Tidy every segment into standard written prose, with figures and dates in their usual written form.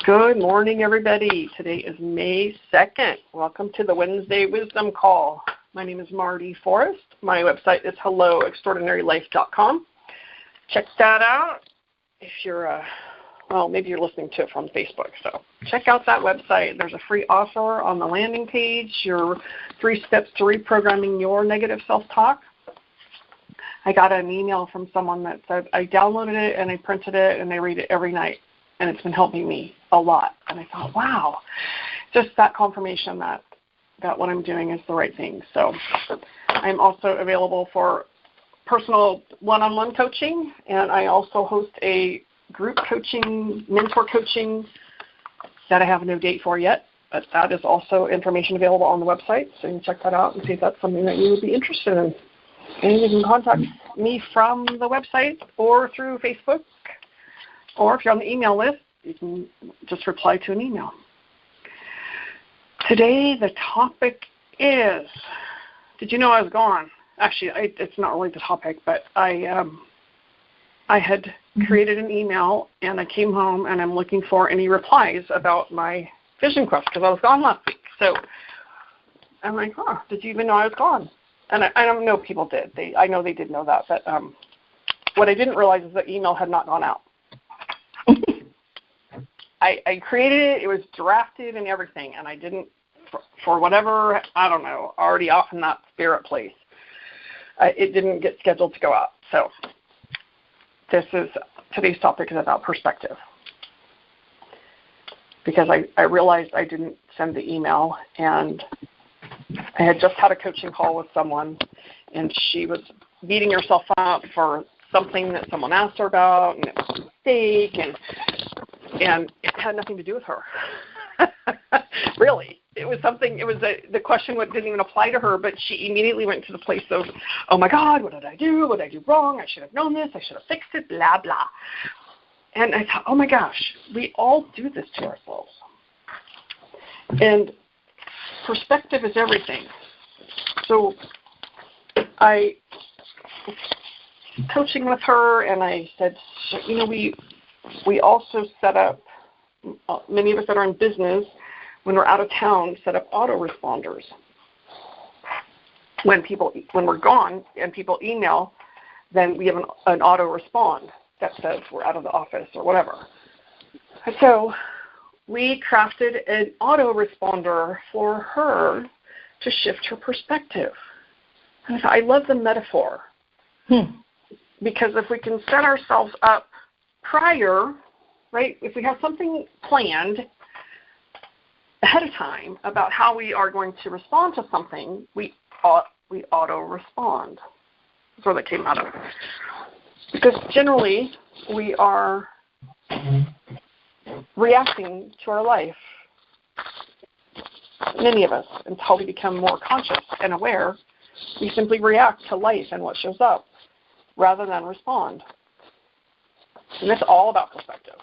Good morning, everybody. Today is May 2nd. Welcome to the Wednesday Wisdom Call. My name is Marty Forrest. My website is helloextraordinarylife.com. Check that out. If you're, maybe you're listening to it from Facebook. So check out that website. There's a free offer on the landing page, your 3 steps to reprogramming your negative self-talk. I got an email from someone that said, I downloaded it and I printed it and I read it every night. And it's been helping me a lot. And I thought, wow, just that confirmation that what I'm doing is the right thing. So I'm also available for personal one-on-one coaching, and I also host a group coaching, mentor coaching that I have no date for yet, but that is also information available on the website. So you can check that out and see if that's something that you would be interested in. And you can contact me from the website or through Facebook. Or if you're on the email list, you can just reply to an email. Today, the topic is, did you know I was gone? Actually, it's not really the topic, but I had created an email, and I came home, and I'm looking for any replies about my vision quest, because I was gone last week. So I'm like, did you even know I was gone? And I don't know if people did. I know they did know that, but what I didn't realize is the email had not gone out. I created it, it was drafted and everything, and I didn't, for whatever, I don't know, already off in that spirit place, it didn't get scheduled to go out. So today's topic is about perspective. Because I realized I didn't send the email, and I had just had a coaching call with someone, and she was beating herself up for something that someone asked her about, and it was a mistake, and it had nothing to do with her. Really. It was something, the question didn't even apply to her, but she immediately went to the place of, oh my God, what did I do? What did I do wrong? I should have known this. I should have fixed it, blah, blah. And I thought, oh my gosh, we all do this to ourselves. And perspective is everything. So I was coaching with her, and I said, we also set up, many of us that are in business, when we're out of town, set up autoresponders. When we're gone and people email, then we have an auto respond that says we're out of the office or whatever. And so we crafted an autoresponder for her to shift her perspective. And I love the metaphor. Because if we can set ourselves up prior, right, if we have something planned ahead of time about how we are going to respond to something, we auto-respond. That's where that came out of. Because generally, we are reacting to our life, many of us, until we become more conscious and aware. We simply react to life and what shows up rather than respond. And it's all about perspective.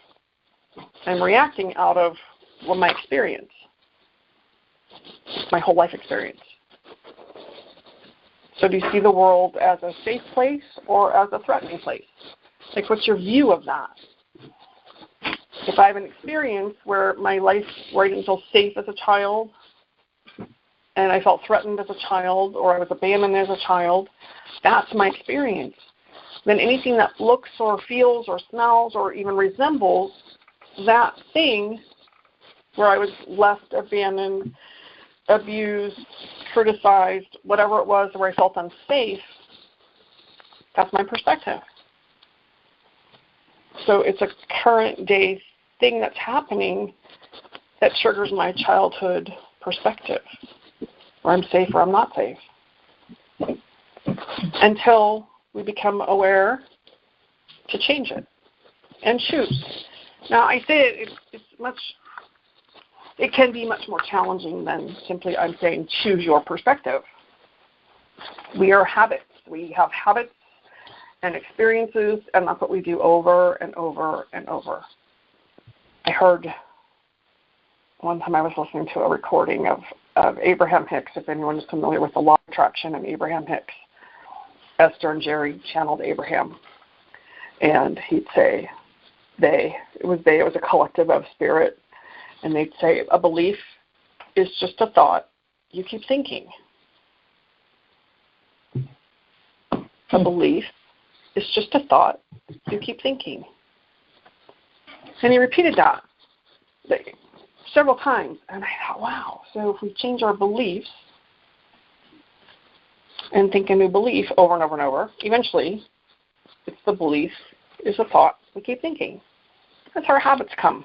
I'm reacting out of my experience, my whole life experience. So do you see the world as a safe place or as a threatening place? Like, what's your view of that? If I have an experience where my life I didn't feel safe as a child, and I felt threatened as a child, or I was abandoned as a child, that's my experience. Then anything that looks or feels or smells or even resembles that thing where I was left, abandoned, abused, criticized, whatever it was, where I felt unsafe, that's my perspective. So it's a current day thing that's happening that triggers my childhood perspective, where I'm safe or I'm not safe. Until we become aware to change it and choose. Now, I say it can be much more challenging than simply I'm saying choose your perspective. We are habits. We have habits and experiences, and that's what we do over and over and over. I heard one time I was listening to a recording of Abraham Hicks, if anyone is familiar with the law of attraction and Abraham Hicks. Esther and Jerry channeled Abraham, and he'd say it was a collective of spirit, And they'd say, a belief is just a thought you keep thinking. A belief is just a thought you keep thinking. And he repeated that several times. And I thought, wow, so if we change our beliefs and think a new belief over and over and over, eventually it's the belief is a thought we keep thinking. That's how our habits come.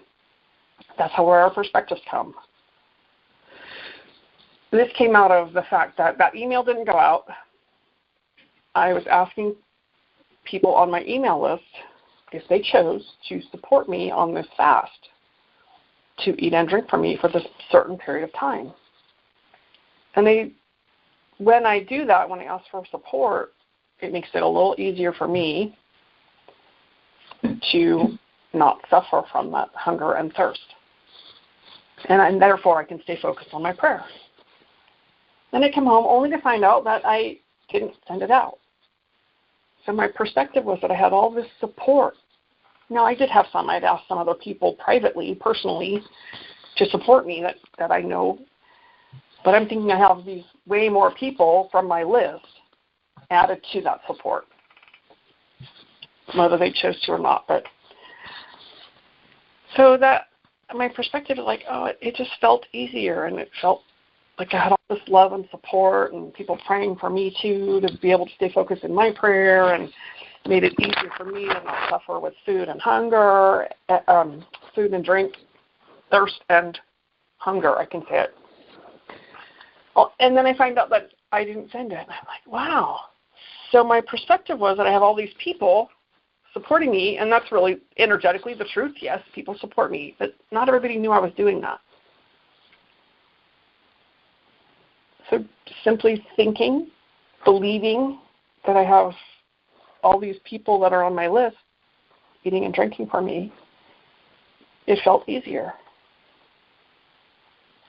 That's how our perspectives come. This came out of the fact that that email didn't go out. I was asking people on my email list if they chose to support me on this fast, to eat and drink for me for this certain period of time. And when I do that, when I ask for support, it makes it a little easier for me to not suffer from that hunger and thirst. And therefore, I can stay focused on my prayer. Then I come home only to find out that I didn't send it out. So my perspective was that I had all this support. Now, I did have some. I'd asked some other people privately, personally, to support me that I know. But I'm thinking I have these way more people from my list added to that support, whether they chose to or not. But so that my perspective is like, oh, it just felt easier, and it felt like I had all this love and support and people praying for me too, to be able to stay focused in my prayer, and made it easier for me to not suffer with food and hunger, food and drink, thirst and hunger, I can say it. Oh, and then I find out that I didn't send it. And I'm like, wow. So my perspective was that I have all these people supporting me, and that's really energetically the truth. Yes, people support me, but not everybody knew I was doing that. So simply thinking, believing that I have all these people that are on my list eating and drinking for me, it felt easier.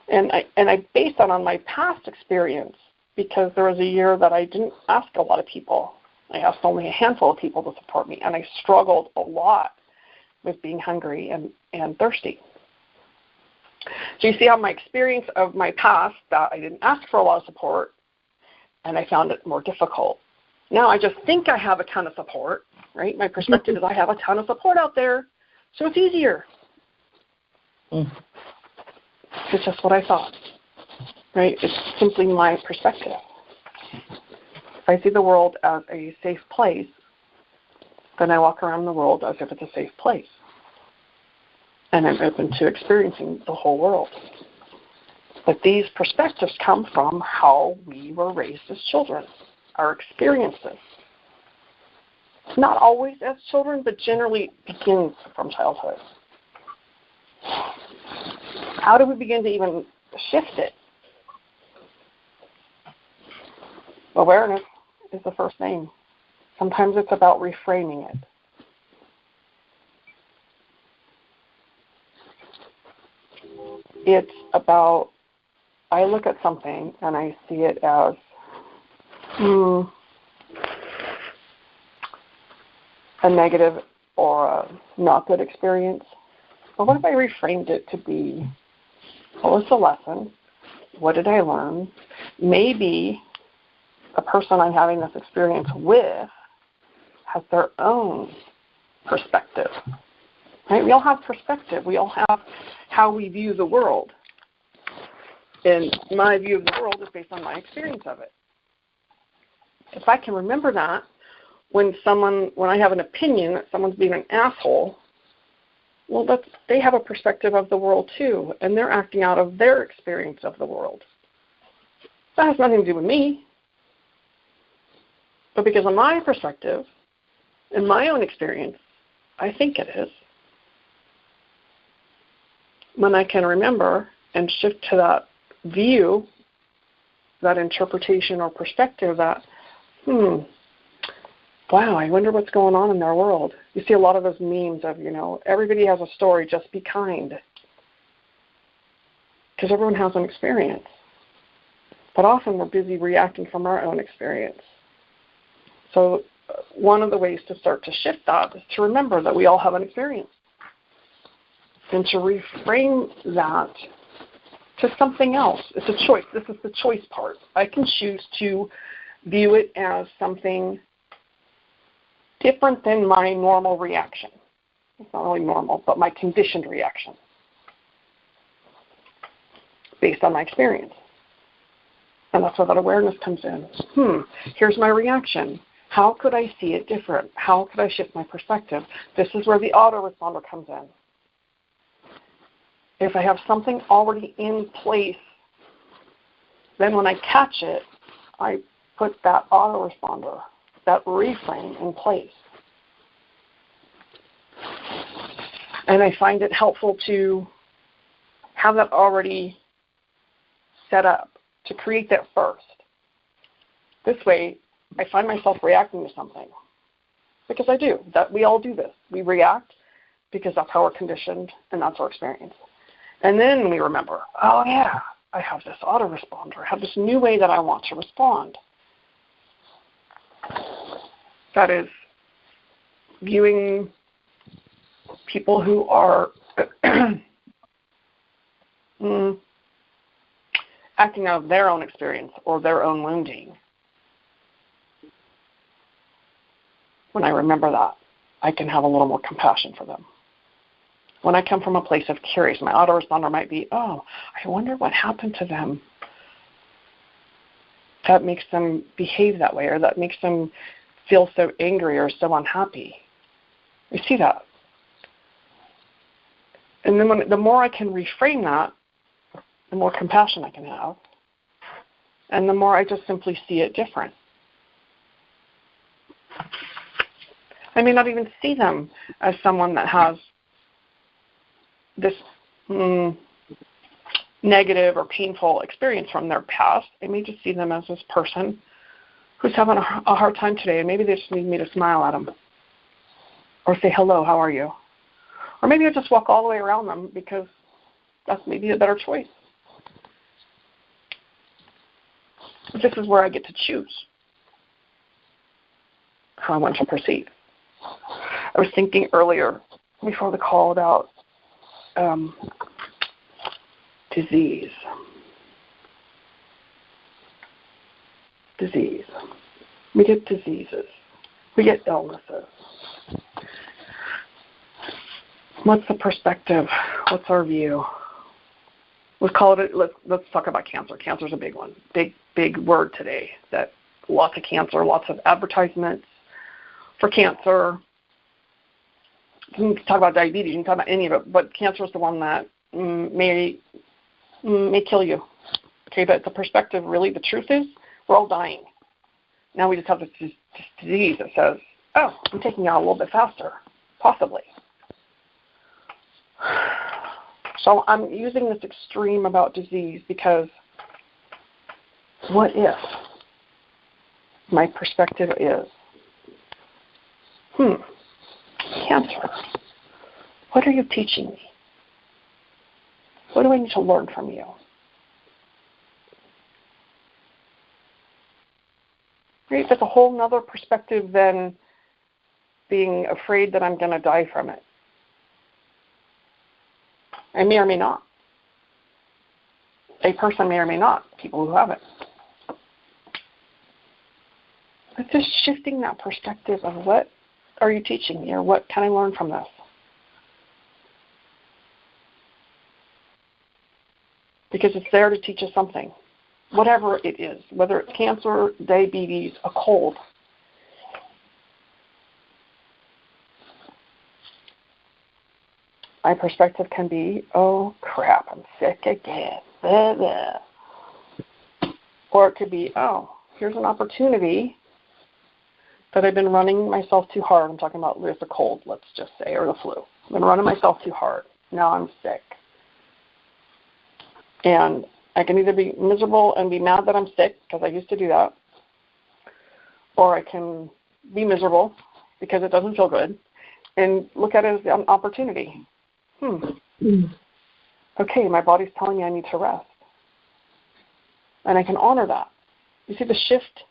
And I based that on my past experience, because there was a year that I didn't ask a lot of people. I asked only a handful of people to support me, and I struggled a lot with being hungry and thirsty. So you see how my experience of my past, that I didn't ask for a lot of support, and I found it more difficult. Now I just think I have a ton of support, right? My perspective is I have a ton of support out there, so it's easier. It's just what I thought, right? It's simply my perspective. If I see the world as a safe place, then I walk around the world as if it's a safe place. And I'm open to experiencing the whole world. But these perspectives come from how we were raised as children, our experiences. Not always as children, but generally begins from childhood. How do we begin to even shift it? Awareness is the first thing. Sometimes it's about reframing it. It's about, I look at something and I see it as a negative or a not good experience. But what if I reframed it to be, what was the lesson? What did I learn? Maybe the person I'm having this experience with has their own perspective. Right? We all have perspective. We all have how we view the world. And my view of the world is based on my experience of it. If I can remember that, when I have an opinion that someone's being an asshole, well, they have a perspective of the world too, and they're acting out of their experience of the world. That has nothing to do with me. But because of my perspective and my own experience, I think it is. When I can remember and shift to that view, that interpretation or perspective that, wow, I wonder what's going on in their world. You see a lot of those memes of, everybody has a story, just be kind. Because everyone has an experience. But often we're busy reacting from our own experience. So one of the ways to start to shift that is to remember that we all have an experience. and to reframe that to something else. It's a choice. This is the choice part. I can choose to view it as something different than my normal reaction. It's not really normal, but my conditioned reaction based on my experience. And that's where that awareness comes in. Here's my reaction. How could I see it different? How could I shift my perspective? This is where the autoresponder comes in. If I have something already in place, then when I catch it, I put that autoresponder, that reframe in place. And I find it helpful to have that already set up, to create that first. This way, I find myself reacting to something. Because I do. That we all do this. We react because that's how we're conditioned and that's our experience. And then we remember, oh yeah, I have this autoresponder. I have this new way that I want to respond. That is viewing people who are acting out of their own experience or their own wounding. When I remember that, I can have a little more compassion for them. When I come from a place of curious, my autoresponder might be, oh, I wonder what happened to them that makes them behave that way, or that makes them feel so angry or so unhappy. You see that? And then the more I can reframe that, the more compassion I can have, and the more I just simply see it different. I may not even see them as someone that has this negative or painful experience from their past. I may just see them as this person who's having a hard time today, and maybe they just need me to smile at them or say, hello, how are you? Or maybe I just walk all the way around them because that's maybe a better choice. This is where I get to choose how I want to proceed. I was thinking earlier before the call about disease. We get diseases. We get illnesses. What's the perspective? What's our view? Let's call it. Let's talk about cancer. Cancer's a big one. Big word today. That lots of cancer, lots of advertisements for cancer. You can talk about diabetes. You can talk about any of it, but cancer is the one that may kill you. Okay, but the perspective, really, the truth is, we're all dying. Now we just have this disease that says, oh, I'm taking you out a little bit faster, possibly. So I'm using this extreme about disease because what if my perspective is, cancer, what are you teaching me? What do I need to learn from you? Right? That's a whole other perspective than being afraid that I'm going to die from it. I may or may not. A person may or may not, people who have it. It's just shifting that perspective of what are you teaching me, or what can I learn from this? Because it's there to teach us something, whatever it is, whether it's cancer, diabetes, a cold. My perspective can be, oh crap, I'm sick again. Blah, blah. Or it could be, oh, here's an opportunity that I've been running myself too hard. I'm talking about there's a cold, let's just say, or the flu. I've been running myself too hard. Now I'm sick. And I can either be miserable and be mad that I'm sick, because I used to do that, or I can be miserable because it doesn't feel good and look at it as an opportunity. Okay, my body's telling me I need to rest. And I can honor that. You see the shift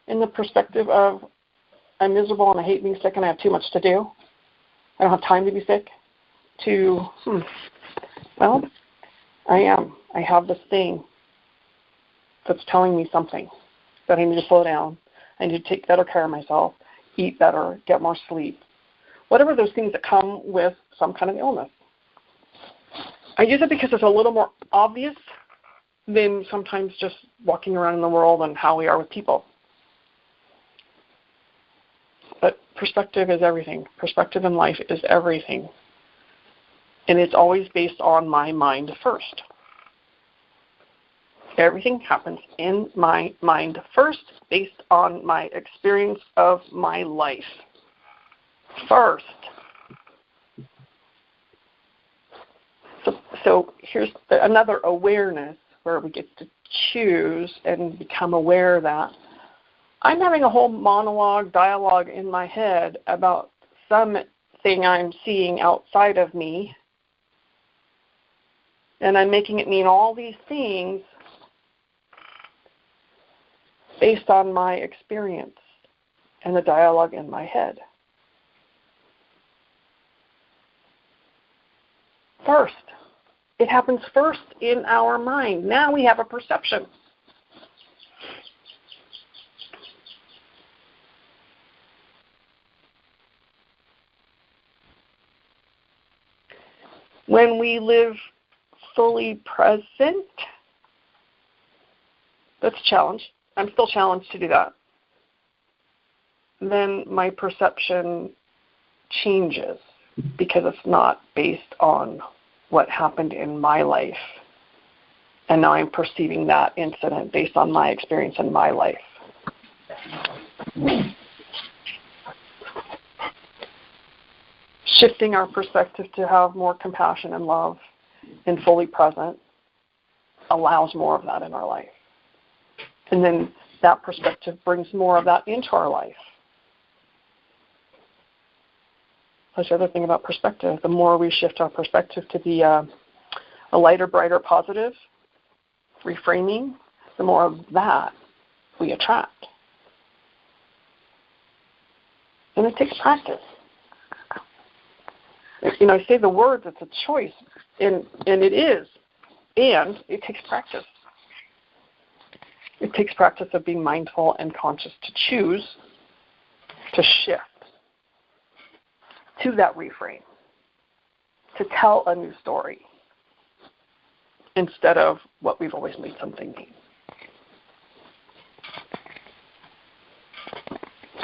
in the perspective of I'm miserable and I hate being sick and I have too much to do. I don't have time to be sick. to, well, I have this thing that's telling me something, that I need to slow down. I need to take better care of myself, eat better, get more sleep. Whatever those things that come with some kind of illness. I use it because it's a little more obvious than sometimes just walking around in the world and how we are with people. But perspective is everything. Perspective in life is everything. And it's always based on my mind first. Everything happens in my mind first, based on my experience of my life first. So here's another awareness where we get to choose and become aware that I'm having a whole dialogue in my head about something I'm seeing outside of me, and I'm making it mean all these things based on my experience and the dialogue in my head. First. It happens first in our mind. Now we have a perception. When we live fully present, that's a challenge. I'm still challenged to do that. Then my perception changes because it's not based on what happened in my life. And now I'm perceiving that incident based on my experience in my life. Shifting our perspective to have more compassion and love and fully present allows more of that in our life. And then that perspective brings more of that into our life. That's the other thing about perspective. The more we shift our perspective to be a lighter, brighter, positive, reframing, the more of that we attract. And it takes practice. I say the words, it's a choice, and it is, and it takes practice. It takes practice of being mindful and conscious to choose to shift to that reframe, to tell a new story instead of what we've always made something mean.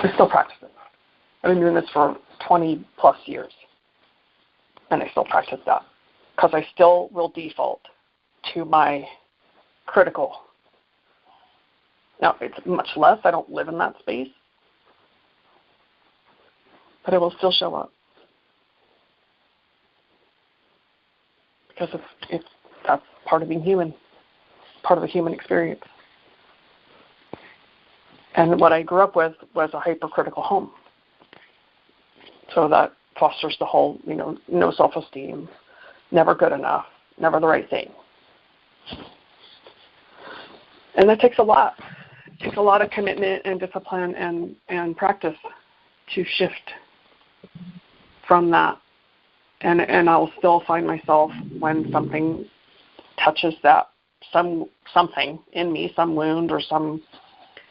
I still practice it. I've been doing this for 20 plus years, and I still practice that because I still will default to my critical. Now, it's much less. I don't live in that space, but it will still show up. Because that's part of being human, part of the human experience. And what I grew up with was a hypercritical home. So that fosters the whole, no self-esteem, never good enough, never the right thing. And that takes a lot. It takes a lot of commitment and discipline and practice to shift from that. And I'll still find myself when something touches that, something in me, some wound or some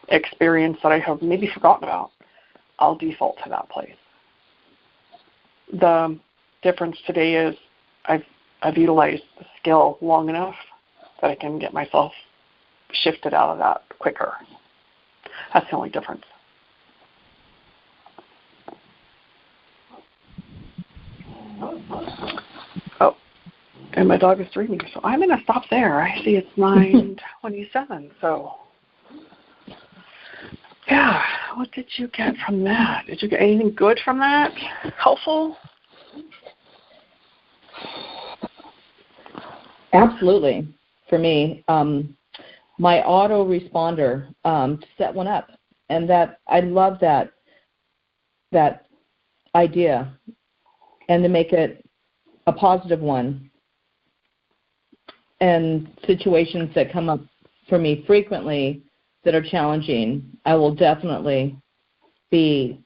experience that I have maybe forgotten about, I'll default to that place. The difference today is I've utilized the skill long enough that I can get myself shifted out of that quicker. That's the only difference. Oh, and my dog is dreaming, so I'm going to stop there. I see it's 9:27, so yeah, what did you get from that? Did you get anything good from that? Helpful? Absolutely. For me, my autoresponder to set one up, and that I love that idea, and to make it a positive one. And situations that come up for me frequently that are challenging, I will definitely be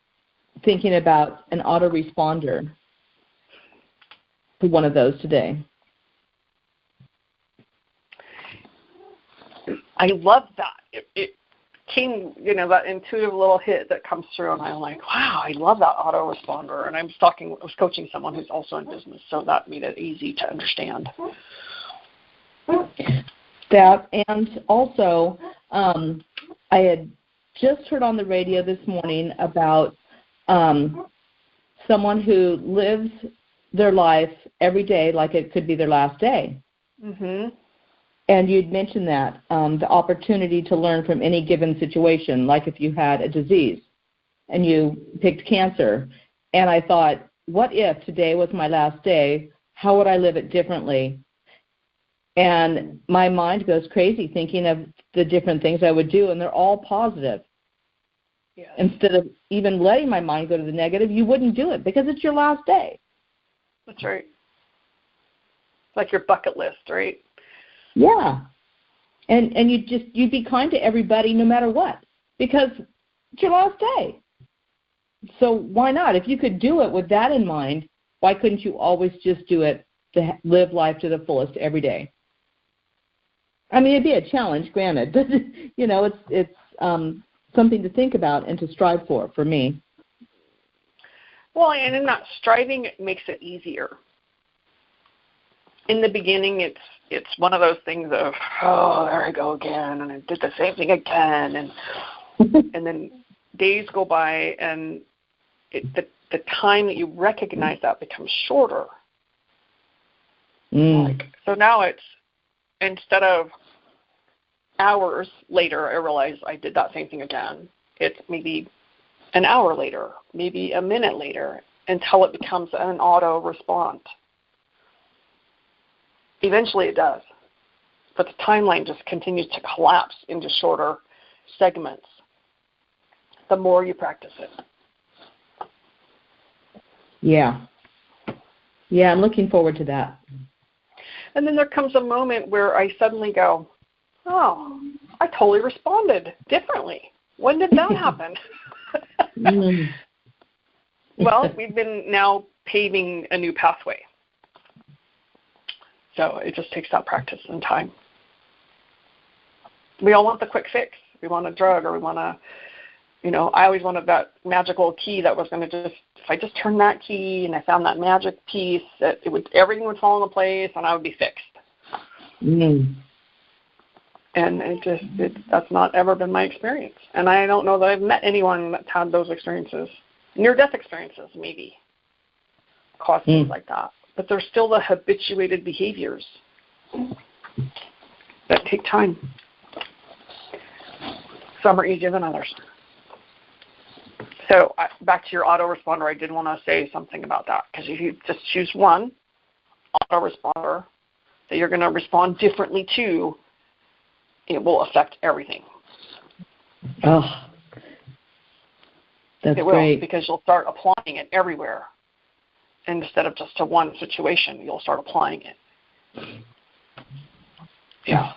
thinking about an autoresponder one of those today. I love that. It came, that intuitive little hit that comes through, and I'm like, wow, I love that autoresponder. And I was coaching someone who's also in business, so that made it easy to understand. That, and also, I had just heard on the radio this morning about someone who lives their life every day like it could be their last day. Mm-hmm. And you'd mentioned that, the opportunity to learn from any given situation, like if you had a disease and you picked cancer. And I thought, what if today was my last day? How would I live it differently? And my mind goes crazy thinking of the different things I would do, and they're all positive. Yes. Instead of even letting my mind go to the negative, you wouldn't do it because it's your last day. That's right. Like your bucket list, right? Yeah. And you'd be kind to everybody no matter what, because it's your last day. So why not? If you could do it with that in mind, why couldn't you always just do it to live life to the fullest every day? I mean, it'd be a challenge, granted, but it's something to think about and to strive for me. Well, and in that striving, it makes it easier. In the beginning, it's one of those things of, oh, there I go again, and I did the same thing again, and and then days go by, and the time that you recognize that becomes shorter. So now it's, instead of hours later, I realize I did that same thing again. It's maybe an hour later, maybe a minute later, until it becomes an auto response. Eventually it does. But the timeline just continues to collapse into shorter segments the more you practice it. Yeah. Yeah, I'm looking forward to that. And then there comes a moment where I suddenly go, oh, I totally responded differently. When did that happen? Well, we've been now paving a new pathway. So it just takes that practice and time. We all want the quick fix. We want a drug, or we want a, I always wanted that magical key that was going to just, if I just turned that key and I found that magic piece, everything would fall into place and I would be fixed. And that's not ever been my experience. And I don't know that I've met anyone that's had those experiences. Near-death experiences, maybe, cause things like that. But there's still the habituated behaviors that take time. Some are easier than others. So back to your autoresponder, I did want to say something about that, because if you just choose one autoresponder that you're going to respond differently to, it will affect everything. Oh, that's it will, great. Because you'll start applying it everywhere. Instead of just to one situation, you'll start applying it. Yeah.